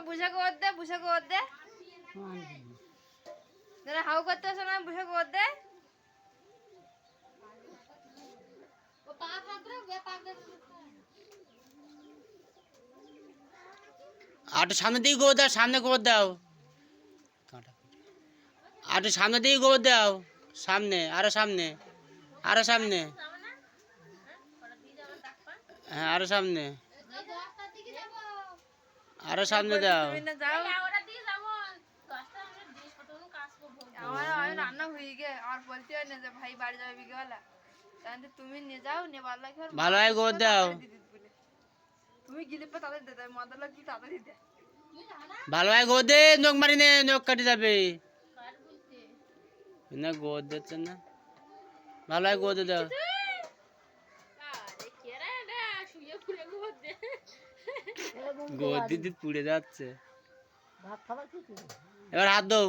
বুঝে গোদ দে, বুঝে গোদ দে। হাউ করতে আসো না, বুঝে গোদ দে। আটু সামনে দিকে গোবর দাও, সামনে গোবর দাও। আটু সামনে দিকে গোবর দাও, সামনে, আরো সামনে, আরো সামনে। হ্যাঁ, আরো সামনে, আরো সামনে দাও। আমার রান্না হয়ে গে, আমার বলতে হয় না যে ভাই বাড়ি যাবে বিকেলবেলা, তাহলে তুমি নিয়ে যাও, নিয়ে ভালো লাগে ভালো হয় গোবর দাও, তুমি গিলে পে তাদের দিতে মদলা কি তাদের দিতে ভালো হয় গোবর দে, নখ মারি নে, নখ কাটি যাবে না। গোবর দিচ্ছে না, ভালো হয় গোবর দাও। গোবর দিতে পুড়ে যাচ্ছে, এবার হাত দাও।